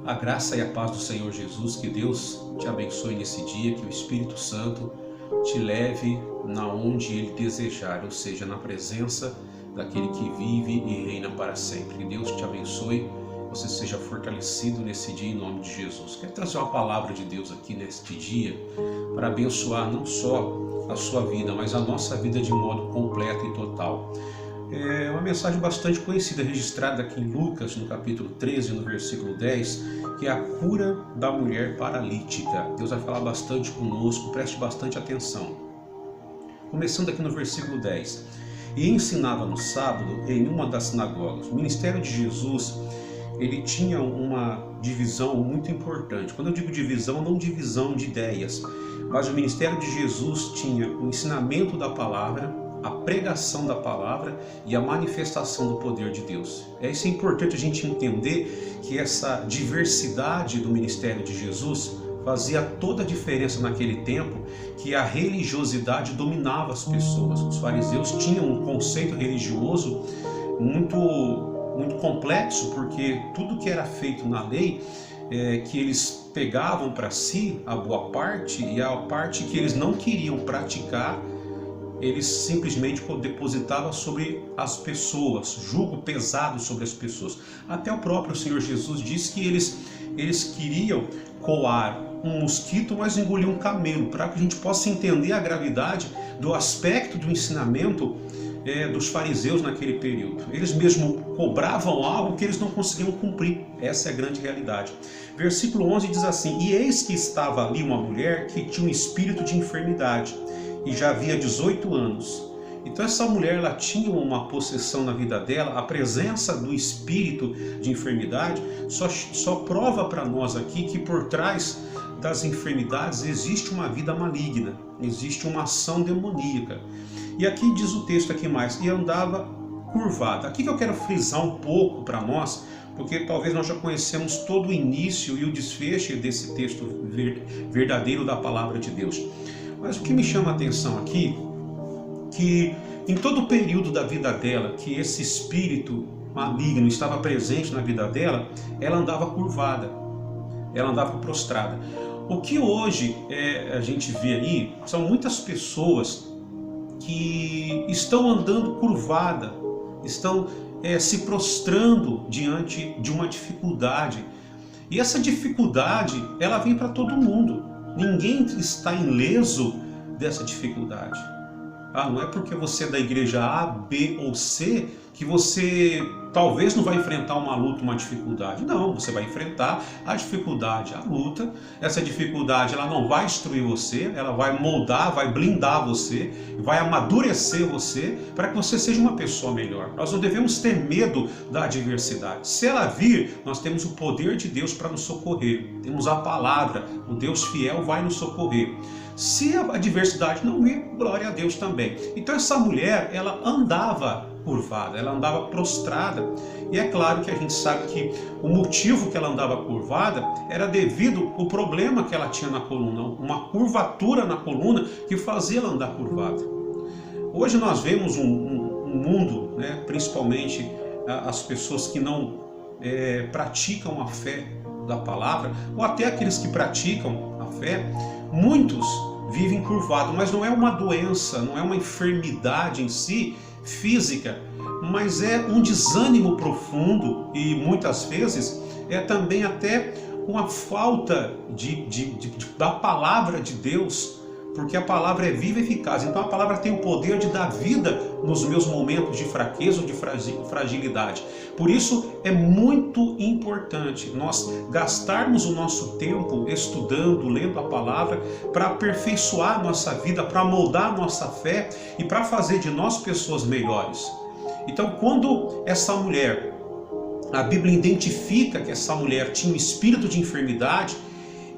A graça e a paz do Senhor Jesus, que Deus te abençoe nesse dia, que o Espírito Santo te leve na onde Ele desejar, ou seja, na presença daquele que vive e reina para sempre. Que Deus te abençoe, você seja fortalecido nesse dia em nome de Jesus. Quero trazer uma palavra de Deus aqui neste dia para abençoar não só a sua vida, mas a nossa vida de modo completo e total. É uma mensagem bastante conhecida, registrada aqui em Lucas, no capítulo 13, no versículo 10, que é a cura da mulher paralítica. Deus vai falar bastante conosco, preste bastante atenção. Começando aqui no versículo 10. E ensinava no sábado em uma das sinagogas. O ministério de Jesus, ele tinha uma divisão muito importante. Quando eu digo divisão, não divisão de ideias, mas o ministério de Jesus tinha o ensinamento da palavra, a pregação da palavra e a manifestação do poder de Deus. Isso é importante a gente entender, que essa diversidade do ministério de Jesus fazia toda a diferença naquele tempo, que a religiosidade dominava as pessoas. Os fariseus tinham um conceito religioso muito complexo, porque tudo que era feito na lei, que eles pegavam para si a boa parte, e a parte que eles não queriam praticar, eles simplesmente depositavam sobre as pessoas, julgo pesado sobre as pessoas. Até o próprio Senhor Jesus disse que eles queriam coar um mosquito, mas engoliam um camelo, para que a gente possa entender a gravidade do aspecto do ensinamento dos fariseus naquele período. Eles mesmo cobravam algo que eles não conseguiam cumprir. Essa é a grande realidade. Versículo 11 diz assim: E eis que estava ali uma mulher que tinha um espírito de enfermidade, e já havia 18 anos. Então essa mulher, ela tinha uma possessão na vida dela. A presença do espírito de enfermidade só prova para nós aqui que por trás das enfermidades existe uma vida maligna, existe uma ação demoníaca. E aqui diz o texto aqui mais, e andava curvada. Aqui que eu quero frisar um pouco para nós, porque talvez nós já conhecemos todo o início e o desfecho desse texto verdadeiro da palavra de Deus. Mas o que me chama a atenção aqui, que em todo o período da vida dela, que esse espírito maligno estava presente na vida dela, ela andava curvada, ela andava prostrada. O que hoje a gente vê aí são muitas pessoas que estão andando curvada, estão se prostrando diante de uma dificuldade. E essa dificuldade, ela vem para todo mundo. Ninguém está ileso dessa dificuldade. Não é porque você é da igreja A, B ou C que você talvez não vai enfrentar uma luta, uma dificuldade. Não, você vai enfrentar a dificuldade, a luta. Essa dificuldade, ela não vai destruir você, ela vai moldar, vai blindar você, vai amadurecer você para que você seja uma pessoa melhor. Nós não devemos ter medo da adversidade. Se ela vir, nós temos o poder de Deus para nos socorrer. Temos a palavra, o Deus fiel vai nos socorrer. Se a adversidade não vir, glória a Deus também. Então essa mulher, ela andava curvada, ela andava prostrada. E é claro que a gente sabe que o motivo que ela andava curvada era devido ao problema que ela tinha na coluna, uma curvatura na coluna que fazia ela andar curvada. Hoje nós vemos um mundo, principalmente as pessoas que não praticam a fé da palavra, ou até aqueles que praticam a fé, muitos vivem curvados, mas não é uma doença, não é uma enfermidade em si, física, mas é um desânimo profundo e muitas vezes é também até uma falta da palavra de Deus, porque a palavra é viva e eficaz. Então a palavra tem o poder de dar vida nos meus momentos de fraqueza ou de fragilidade. Por isso é muito importante nós gastarmos o nosso tempo estudando, lendo a palavra, para aperfeiçoar a nossa vida, para moldar a nossa fé e para fazer de nós pessoas melhores. Então quando essa mulher, a Bíblia identifica que essa mulher tinha um espírito de enfermidade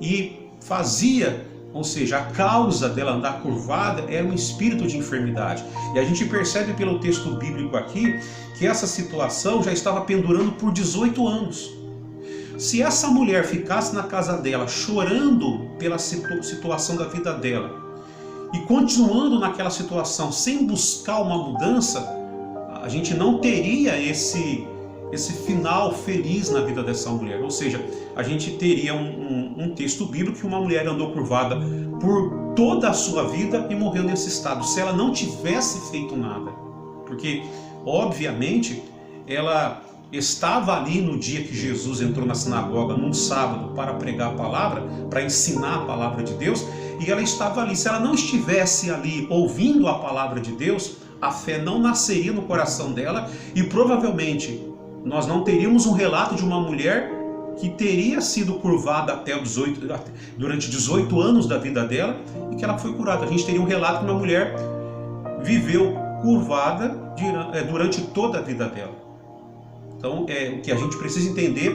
e fazia, ou seja, a causa dela andar curvada era um espírito de enfermidade. E a gente percebe pelo texto bíblico aqui que essa situação já estava pendurando por 18 anos. Se essa mulher ficasse na casa dela chorando pela situação da vida dela e continuando naquela situação sem buscar uma mudança, a gente não teria esse final feliz na vida dessa mulher. Ou seja, a gente teria um texto bíblico que uma mulher andou curvada por toda a sua vida e morreu nesse estado, se ela não tivesse feito nada. Porque, obviamente, ela estava ali no dia que Jesus entrou na sinagoga, num sábado, para pregar a palavra, para ensinar a palavra de Deus, e ela estava ali. Se ela não estivesse ali ouvindo a palavra de Deus, a fé não nasceria no coração dela, e provavelmente nós não teríamos um relato de uma mulher que teria sido curvada durante 18 anos da vida dela e que ela foi curada. A gente teria um relato de uma mulher viveu curvada durante toda a vida dela. Então, o que a gente precisa entender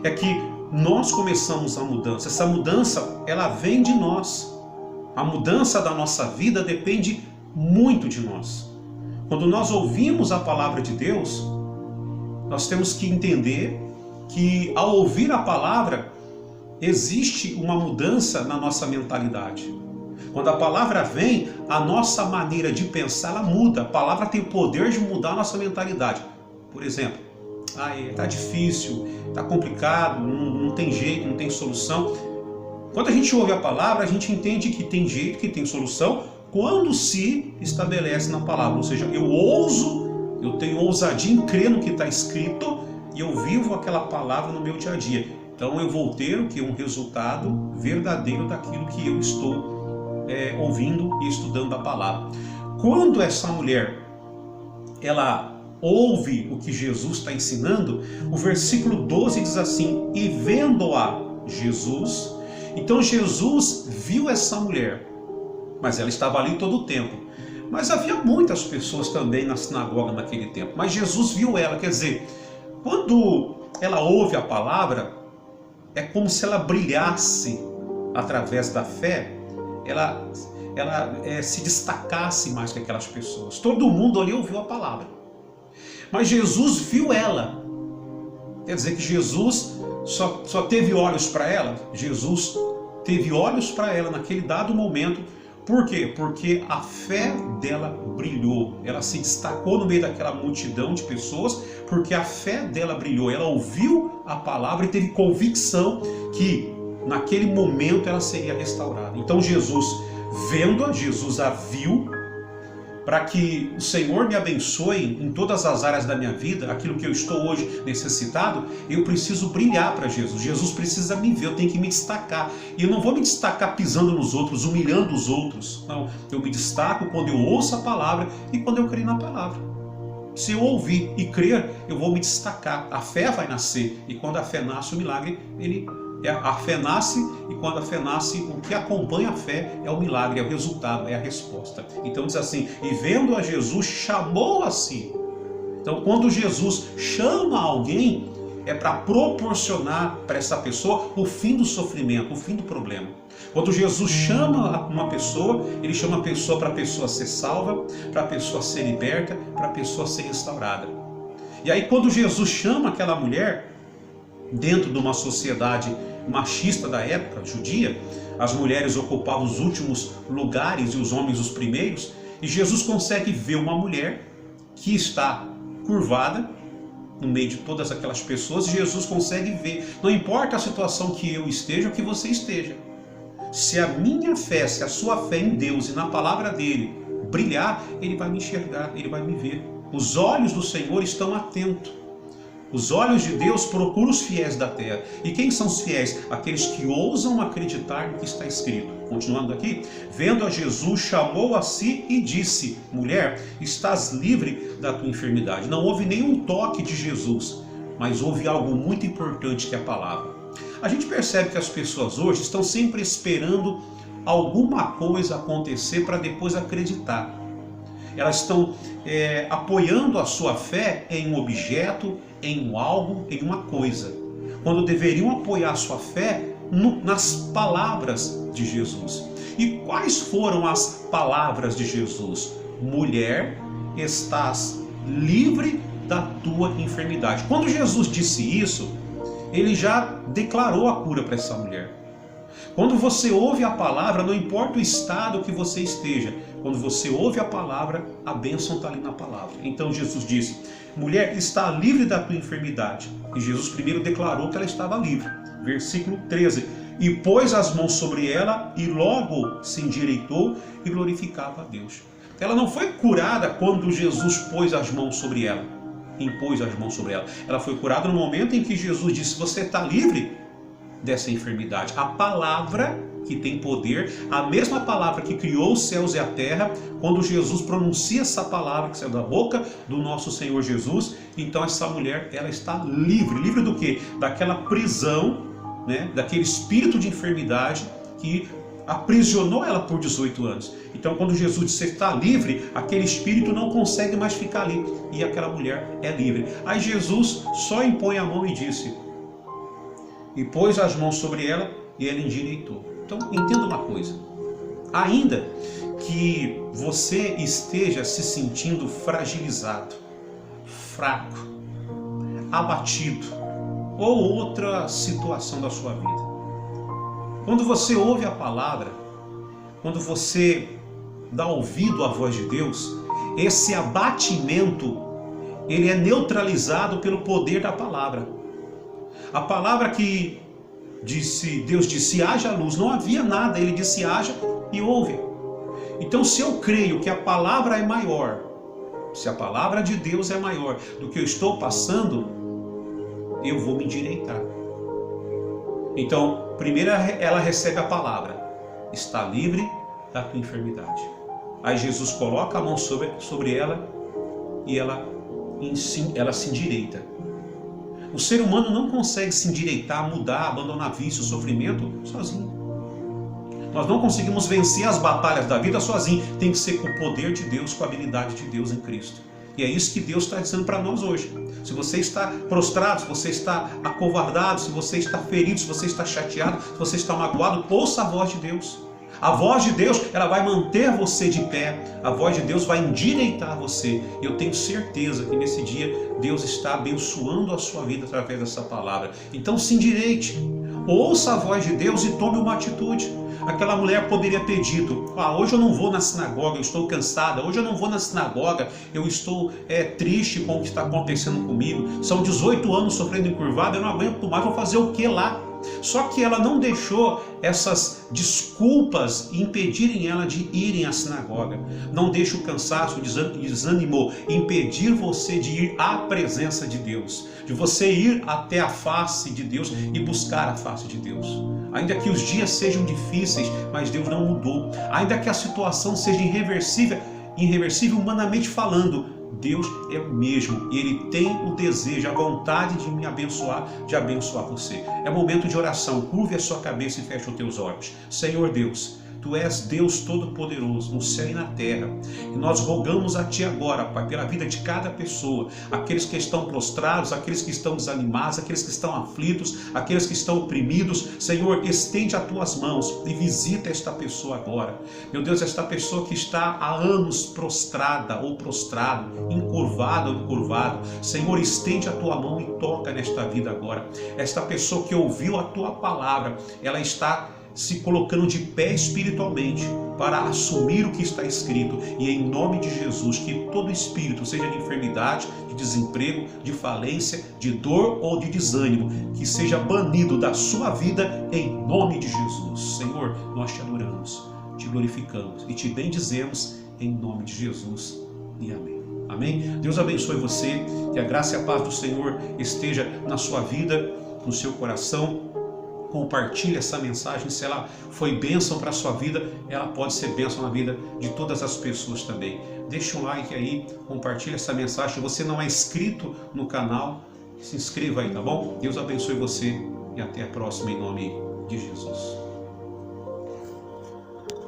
é que nós começamos a mudança. Essa mudança, ela vem de nós. A mudança da nossa vida depende muito de nós. Quando nós ouvimos a palavra de Deus, nós temos que entender que ao ouvir a palavra, existe uma mudança na nossa mentalidade. Quando a palavra vem, a nossa maneira de pensar, ela muda. A palavra tem o poder de mudar a nossa mentalidade. Por exemplo, está difícil, está complicado, não tem jeito, não tem solução. Quando a gente ouve a palavra, a gente entende que tem jeito, que tem solução, quando se estabelece na palavra. Ou seja, eu tenho ousadia em crer no que está escrito e eu vivo aquela palavra no meu dia a dia. Então eu vou ter um resultado verdadeiro daquilo que eu estou ouvindo e estudando a palavra. Quando essa mulher ela ouve o que Jesus está ensinando, o versículo 12 diz assim: e vendo-a Jesus. Então Jesus viu essa mulher, mas ela estava ali todo o tempo. Mas havia muitas pessoas também na sinagoga naquele tempo, mas Jesus viu ela. Quer dizer, quando ela ouve a palavra, é como se ela brilhasse através da fé, ela se destacasse mais que aquelas pessoas. Todo mundo ali ouviu a palavra, mas Jesus viu ela. Quer dizer que Jesus só teve olhos para ela? Jesus teve olhos para ela naquele dado momento. Por quê? Porque a fé dela brilhou. Ela se destacou no meio daquela multidão de pessoas, porque a fé dela brilhou. Ela ouviu a palavra e teve convicção que naquele momento ela seria restaurada. Então Jesus, vendo-a, Jesus a viu. Para que o Senhor me abençoe em todas as áreas da minha vida, aquilo que eu estou hoje necessitado, eu preciso brilhar para Jesus. Jesus precisa me ver, eu tenho que me destacar. E eu não vou me destacar pisando nos outros, humilhando os outros. Não, eu me destaco quando eu ouço a palavra e quando eu creio na palavra. Se eu ouvir e crer, eu vou me destacar. A fé vai nascer. E quando a fé nasce, o milagre, a fé nasce, e quando a fé nasce, o que acompanha a fé é o milagre, é o resultado, é a resposta. Então diz assim: e vendo a Jesus, chamou a si. Então quando Jesus chama alguém, é para proporcionar para essa pessoa o fim do sofrimento, o fim do problema. Quando Jesus chama uma pessoa, ele chama a pessoa para a pessoa ser salva, para a pessoa ser liberta, para a pessoa ser restaurada. E aí quando Jesus chama aquela mulher, dentro de uma sociedade machista da época, judia, as mulheres ocupavam os últimos lugares e os homens os primeiros, e Jesus consegue ver uma mulher que está curvada no meio de todas aquelas pessoas, e Jesus consegue ver, não importa a situação que eu esteja ou que você esteja, se a minha fé, se a sua fé em Deus e na palavra dele brilhar, ele vai me enxergar, ele vai me ver. Os olhos do Senhor estão atentos. Os olhos de Deus procuram os fiéis da terra. E quem são os fiéis? Aqueles que ousam acreditar no que está escrito. Continuando aqui, vendo a Jesus, chamou a si e disse: mulher, estás livre da tua enfermidade. Não houve nenhum toque de Jesus, mas houve algo muito importante, que é a palavra. A gente percebe que as pessoas hoje estão sempre esperando alguma coisa acontecer para depois acreditar. Elas estão apoiando a sua fé em um objeto, em um algo, em uma coisa, quando deveriam apoiar a sua fé nas palavras de Jesus. E quais foram as palavras de Jesus? Mulher, estás livre da tua enfermidade. Quando Jesus disse isso, ele já declarou a cura para essa mulher. Quando você ouve a palavra, não importa o estado que você esteja, quando você ouve a palavra, a bênção está ali na palavra. Então Jesus disse: mulher, está livre da tua enfermidade. E Jesus primeiro declarou que ela estava livre. Versículo 13. E pôs as mãos sobre ela e logo se endireitou e glorificava a Deus. Ela não foi curada quando Jesus pôs as mãos sobre ela, impôs as mãos sobre ela. Ela foi curada no momento em que Jesus disse: você está livre dessa enfermidade. A palavra que tem poder, a mesma palavra que criou os céus e a terra, quando Jesus pronuncia essa palavra que saiu da boca do nosso Senhor Jesus, então essa mulher, ela está livre. Livre do quê? Daquela prisão, né? Daquele espírito de enfermidade que aprisionou ela por 18 anos. Então quando Jesus disse está livre, aquele espírito não consegue mais ficar ali, e aquela mulher é livre. Aí Jesus só impõe a mão e disse, e pôs as mãos sobre ela e ela endireitou. Então entenda uma coisa, ainda que você esteja se sentindo fragilizado, fraco, abatido ou outra situação da sua vida, quando você ouve a palavra, quando você dá ouvido à voz de Deus, esse abatimento, ele é neutralizado pelo poder da palavra. A palavra que Deus disse, haja luz, não havia nada, ele disse haja e houve. Então se eu creio que a palavra é maior, se a palavra de Deus é maior do que eu estou passando, eu vou me endireitar. Então, primeiro ela recebe a palavra, está livre da tua enfermidade. Aí Jesus coloca a mão sobre ela e ela se endireita. O ser humano não consegue se endireitar, mudar, abandonar vício, sofrimento sozinho. Nós não conseguimos vencer as batalhas da vida sozinho. Tem que ser com o poder de Deus, com a habilidade de Deus em Cristo. E é isso que Deus está dizendo para nós hoje. Se você está prostrado, se você está acovardado, se você está ferido, se você está chateado, se você está magoado, ouça a voz de Deus. A voz de Deus, ela vai manter você de pé. A voz de Deus vai endireitar você. E eu tenho certeza que nesse dia Deus está abençoando a sua vida através dessa palavra. Então se endireite. Ouça a voz de Deus e tome uma atitude. Aquela mulher poderia ter dito, hoje eu não vou na sinagoga, eu estou cansada, hoje eu não vou na sinagoga, eu estou triste com o que está acontecendo comigo, são 18 anos sofrendo encurvado, eu não aguento mais, vou fazer o que lá? Só que ela não deixou essas desculpas impedirem ela de irem à sinagoga. Não deixe o cansaço, o desânimo impedir você de ir à presença de Deus, de você ir até a face de Deus e buscar a face de Deus. Ainda que os dias sejam difíceis, mas Deus não mudou. Ainda que a situação seja irreversível humanamente falando, Deus é o mesmo e Ele tem o desejo, a vontade de me abençoar, de abençoar você. É momento de oração, curve a sua cabeça e feche os teus olhos. Senhor Deus, Tu és Deus Todo-Poderoso, no céu e na terra. E nós rogamos a Ti agora, Pai, pela vida de cada pessoa, aqueles que estão prostrados, aqueles que estão desanimados, aqueles que estão aflitos, aqueles que estão oprimidos. Senhor, estende as Tuas mãos e visita esta pessoa agora. Meu Deus, esta pessoa que está há anos prostrada ou prostrado, encurvada ou encurvado. Senhor, estende a Tua mão e toca nesta vida agora. Esta pessoa que ouviu a Tua palavra, ela está se colocando de pé espiritualmente para assumir o que está escrito, e em nome de Jesus, que todo espírito, seja de enfermidade, de desemprego, de falência, de dor ou de desânimo, que seja banido da sua vida em nome de Jesus. Senhor, nós Te adoramos, Te glorificamos e Te bendizemos em nome de Jesus e amém. Amém? Deus abençoe você, que a graça e a paz do Senhor esteja na sua vida, no seu coração. Compartilhe essa mensagem, se ela foi bênção para a sua vida, ela pode ser bênção na vida de todas as pessoas também. Deixe um like aí, compartilhe essa mensagem. Se você não é inscrito no canal, se inscreva aí, tá bom? Deus abençoe você e até a próxima em nome de Jesus.